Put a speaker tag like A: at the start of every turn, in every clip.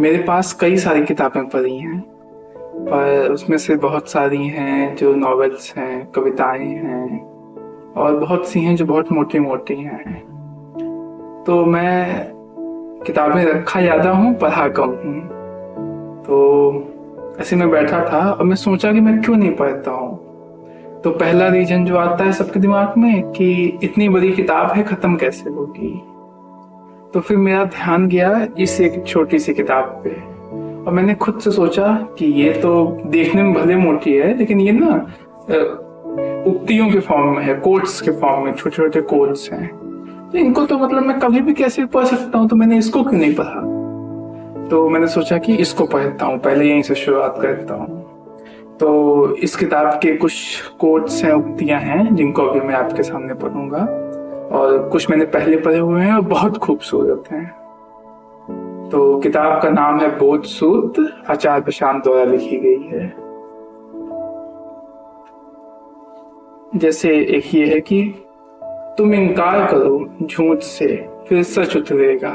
A: मेरे पास कई सारी किताबें पढ़ी हैं, पर उसमें से बहुत सारी हैं जो नॉवेल्स हैं, कविताएं हैं, और बहुत सी हैं जो बहुत मोटी मोटी हैं। तो मैं किताबें रखा ज़्यादा हूँ, पढ़ा कम हूँ। तो ऐसे में बैठा था और मैं सोचा कि मैं क्यों नहीं पढ़ता हूँ। तो पहला रीजन जो आता है सबके दिमाग में कि इतनी बड़ी किताब है, खत्म कैसे होगी। तो फिर मेरा ध्यान गया इस एक छोटी सी किताब पे, और मैंने खुद से सोचा कि ये तो देखने में भले मोटी है, लेकिन ये ना उक्तियों के फॉर्म में है, कोट्स के फॉर्म में, छोटे छोटे कोट्स हैं। तो इनको तो मतलब मैं कभी भी कैसे भी पढ़ सकता हूँ, तो मैंने इसको क्यों नहीं पढ़ा। तो मैंने सोचा कि इसको पढ़ता हूँ, पहले यहीं से शुरुआत करता हूँ। तो इस किताब के कुछ कोट्स हैं, उक्तियां हैं, जिनको अभी मैं आपके सामने पढ़ूंगा। और कुछ मैंने पहले पढ़े हुए हैं और बहुत खूबसूरत हैं। तो किताब का नाम है बोध सूत्र, आचार्य प्रशांत द्वारा लिखी गई है। जैसे एक ये है कि तुम इनकार करो झूठ से, फिर सच उतरेगा।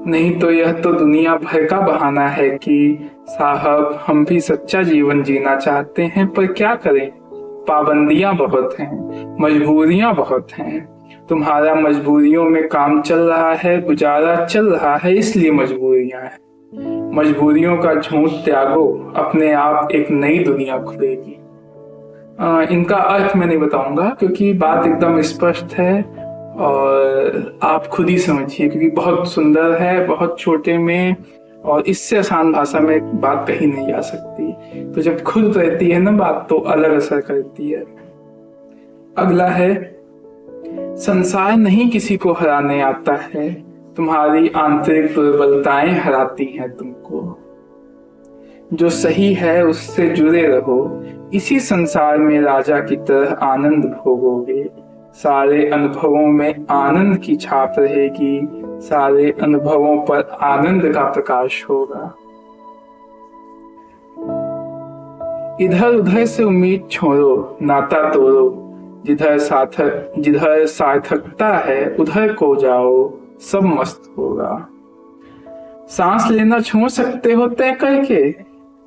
A: नहीं तो यह तो दुनिया भर का बहाना है कि साहब हम भी सच्चा जीवन जीना चाहते हैं, पर क्या करें, पाबंदियां बहुत हैं, मजबूरियां बहुत हैं। तुम्हारा मजबूरियों में काम चल रहा है, गुजारा चल रहा है, इसलिए मजबूरियां हैं। मजबूरियों का झूठ त्यागो, अपने आप एक नई दुनिया खुलेगी। इनका अर्थ मैं नहीं बताऊंगा क्योंकि बात एकदम स्पष्ट है, और आप खुद ही समझिए, क्योंकि बहुत सुंदर है, बहुत छोटे में, और इससे आसान भाषा में बात कही नहीं जा सकती। तो जब खुद रहती है ना बात, तो अलग असर करती है। अगला है, संसार नहीं किसी को हराने आता है, तुम्हारी आंतरिक दुर्बलताएं हराती हैं तुमको। जो सही है उससे जुड़े रहो, इसी संसार में राजा की तरह आनंद भोगोगे। सारे अनुभवों में आनंद की छाप रहेगी, सारे अनुभवों पर आनंद का प्रकाश होगा। इधर उधर से उम्मीद छोड़ो, नाता तोड़ो, जिधर सार्थकता है उधर को जाओ, सब मस्त होगा। सांस लेना छोड़ सकते हो तय करके,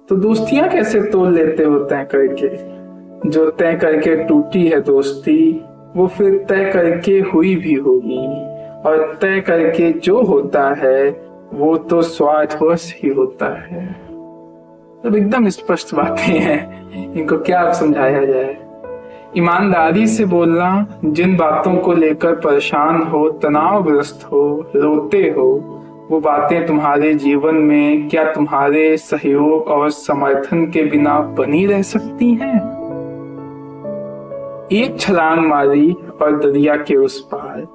A: तो दोस्तियां कैसे तोड़ लेते हो तय करके। जो तय करके टूटी है दोस्ती, वो फिर तय करके हुई भी होगी, और तय करके जो होता है वो तो स्वार्थवश ही होता है। तो एकदम स्पष्ट बातें हैं, इनको क्या आप समझाया जाए। ईमानदारी से बोलना, जिन बातों को लेकर परेशान हो, तनावग्रस्त हो, रोते हो, वो बातें तुम्हारे जीवन में क्या तुम्हारे सहयोग और समर्थन के बिना बनी रह सकती हैं। एक छलांग मारी और दरिया के उस पार,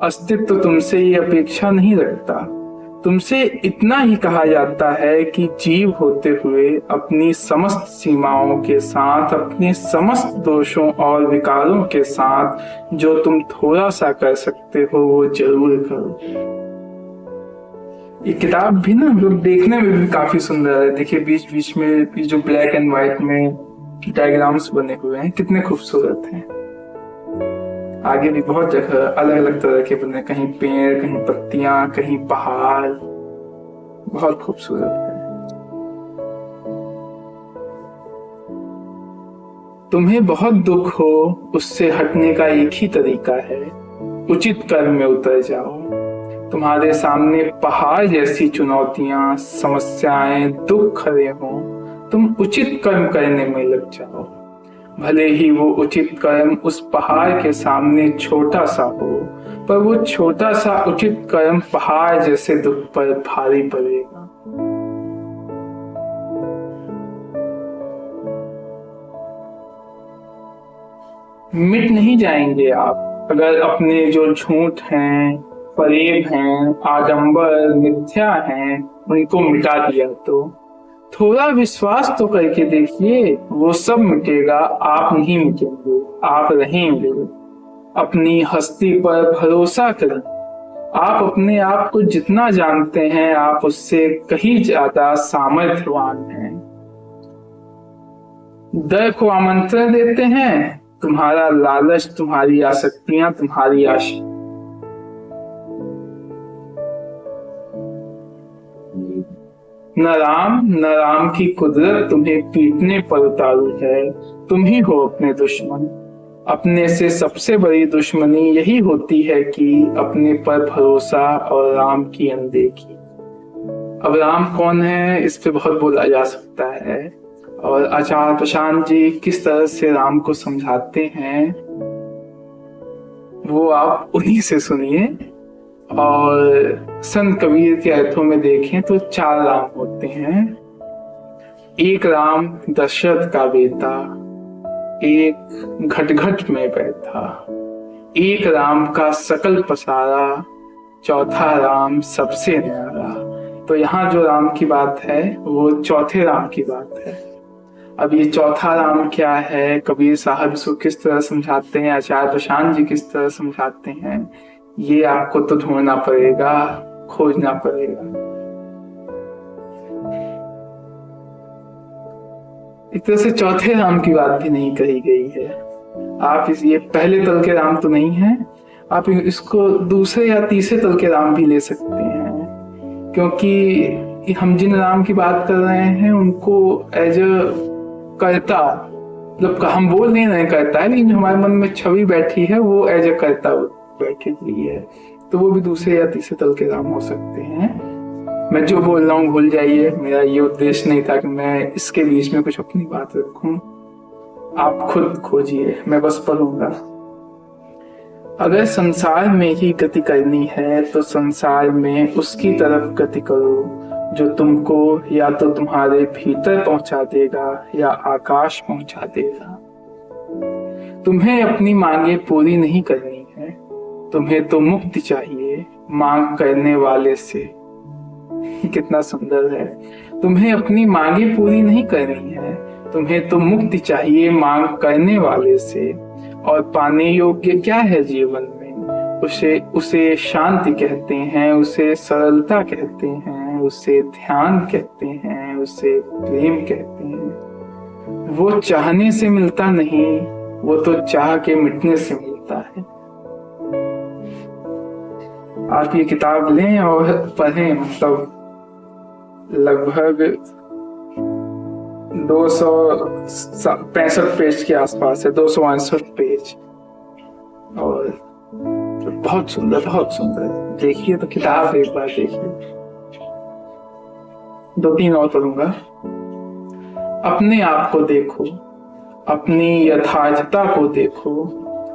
A: अस्तित्व तुमसे ये अपेक्षा नहीं रखता। तुमसे इतना ही कहा जाता है कि जीव होते हुए अपनी समस्त सीमाओं के साथ, अपने समस्त दोषों और विकारों के साथ जो तुम थोड़ा सा कर सकते हो वो जरूर करो। ये किताब भी ना मतलब देखने में भी काफी सुंदर है। देखिए बीच बीच में जो ब्लैक एंड व्हाइट में डायग्राम्स बने हुए हैं, कितने खूबसूरत हैं। आगे भी बहुत जगह अलग अलग तरह के बने, कहीं पेड़, कहीं पत्तियां, कहीं पहाड़, बहुत खूबसूरत है। तुम्हें बहुत दुख हो, उससे हटने का एक ही तरीका है, उचित कर्म में उतर जाओ। तुम्हारे सामने पहाड़ जैसी चुनौतियां, समस्याएं, दुख खड़े हों, तुम उचित कर्म करने में लग जाओ। भले ही वो उचित कर्म उस पहाड़ के सामने छोटा सा हो, पर वो छोटा सा उचित कर्म पहाड़ जैसे दुख पर भारी पड़ेगा। मिट नहीं जाएंगे आप अगर अपने जो झूठ हैं, फरेब हैं, आडंबर, मिथ्या हैं, उनको मिटा दिया तो। थोड़ा विश्वास तो करके देखिए, वो सब मिटेगा, आप नहीं मिटेंगे, आप रहेंगे। अपनी हस्ती पर भरोसा करें। आप अपने आप को जितना जानते हैं, आप उससे कहीं ज्यादा सामर्थ्यवान हैं। डर को आमंत्रण देते हैं, तुम्हारा लालच, तुम्हारी आसक्तियां, तुम्हारी आशा। न राम की कुदरत तुम्हें पीटने पर उतारू है, तुम ही हो अपने दुश्मन। अपने से सबसे बड़ी दुश्मनी यही होती है कि अपने पर भरोसा और राम की अनदेखी। अब राम कौन है, इस पे बहुत बोला जा सकता है, और आचार्य प्रशांत जी किस तरह से राम को समझाते हैं वो आप उन्हीं से सुनिए। और संत कबीर के अर्थों में देखें तो 4 राम होते हैं। एक राम दशरथ का बेटा, एक घट घट में बैठा, एक राम का सकल पसारा, चौथा राम सबसे न्यारा। तो यहाँ जो राम की बात है वो चौथे राम की बात है। अब ये चौथा राम क्या है, कबीर साहब इसको किस तरह समझाते हैं, आचार्य प्रशांत जी किस तरह समझाते हैं, ये आपको तो ढूंढना पड़ेगा, खोजना पड़ेगा। एक तरह से चौथे राम की बात भी नहीं कही गई है। आप ये पहले तल के राम तो नहीं है, आप इसको दूसरे या तीसरे तल के राम भी ले सकते हैं, क्योंकि हम जिन राम की बात कर रहे हैं उनको एज अ कर्ता, मतलब हम बोल नहीं रहे करता है, लेकिन हमारे मन में छवि बैठी है वो एज अ कर्ता बैठी हुई है, तो वो भी दूसरे या तीसरे तल के राम हो सकते हैं। मैं जो बोल रहा हूँ भूल जाइए, मेरा ये उद्देश्य नहीं था कि मैं इसके बीच में कुछ अपनी बात रखूं, आप खुद खोजिए, मैं बस पढ़ूंगा। अगर संसार में ही गति करनी है तो संसार में उसकी तरफ गति करो जो तुमको या तो तुम्हारे भीतर पहुंचा देगा या आकाश पहुंचा देगा। तुम्हें अपनी मांगे पूरी नहीं करनी है, तुम्हें तो मुक्ति चाहिए मांग करने वाले से। कितना सुंदर है। तुम्हें अपनी मांगे पूरी नहीं करनी है, तुम्हें तो मुक्ति चाहिए मांग करने वाले से। और पाने योग्य क्या है जीवन में, उसे शांति कहते हैं, उसे सरलता कहते हैं, उसे ध्यान कहते हैं, उसे प्रेम कहते हैं। वो चाहने से मिलता नहीं, वो तो चाह के मिटने से मिलता है। आप ये किताब लें और पढ़ें, मतलब लगभग 265 पेज के आसपास है, 268 पेज, और बहुत सुंदर, बहुत सुंदर। देखिए तो किताब एक बार देखिए। 2-3 और पढ़ूंगा। अपने आप को देखो, अपनी यथार्थता को देखो,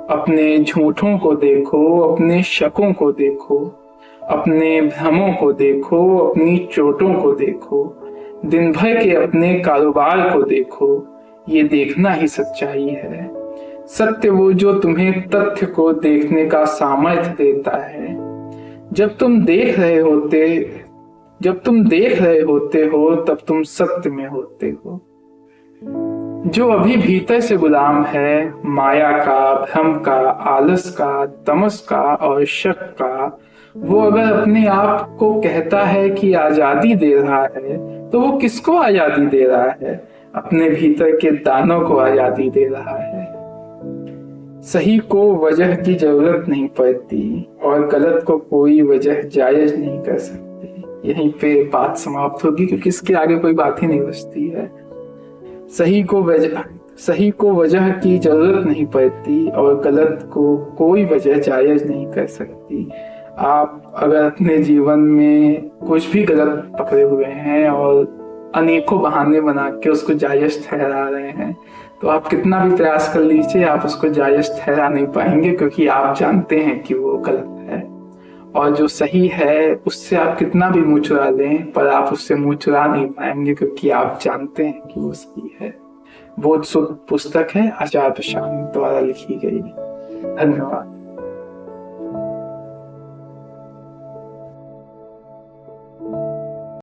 A: अपने झूठों को देखो, अपने शकों को देखो, अपने भ्रमों को देखो, अपनी चोटों को देखो, दिन भर के अपने कारोबार को देखो। ये देखना ही सच्चाई है। सत्य वो जो तुम्हें तथ्य को देखने का सामर्थ्य देता है। जब तुम देख रहे होते हो तब तुम सत्य में होते हो। जो अभी भीतर से गुलाम है माया का, भ्रम का, आलस का, तमस का और शक का, वो अगर अपने आप को कहता है कि आजादी दे रहा है तो वो किसको आजादी दे रहा है? अपने भीतर के दानों को आजादी दे रहा है। सही को वजह की जरूरत नहीं पड़ती और गलत को कोई वजह जायज नहीं कर सकती। यहीं पे बात समाप्त होगी, क्योंकि इसके आगे कोई बात ही नहीं बचती है। सही को वजह की जरूरत नहीं पड़ती और गलत को कोई वजह जायज नहीं कर सकती। आप अगर अपने जीवन में कुछ भी गलत पकड़े हुए हैं और अनेकों बहाने बना के उसको जायज ठहरा रहे हैं, तो आप कितना भी प्रयास कर लीजिए, आप उसको जायज ठहरा नहीं पाएंगे, क्योंकि आप जानते हैं कि वो गलत है। और जो सही है उससे आप कितना भी मुंह चुरा लें, पर आप उससे मुंह चुरा नहीं पाएंगे, क्योंकि आप जानते हैं कि वो सही है। बहुत शुद्ध पुस्तक है, आचार्य प्रशांत द्वारा लिखी गई। धन्यवाद।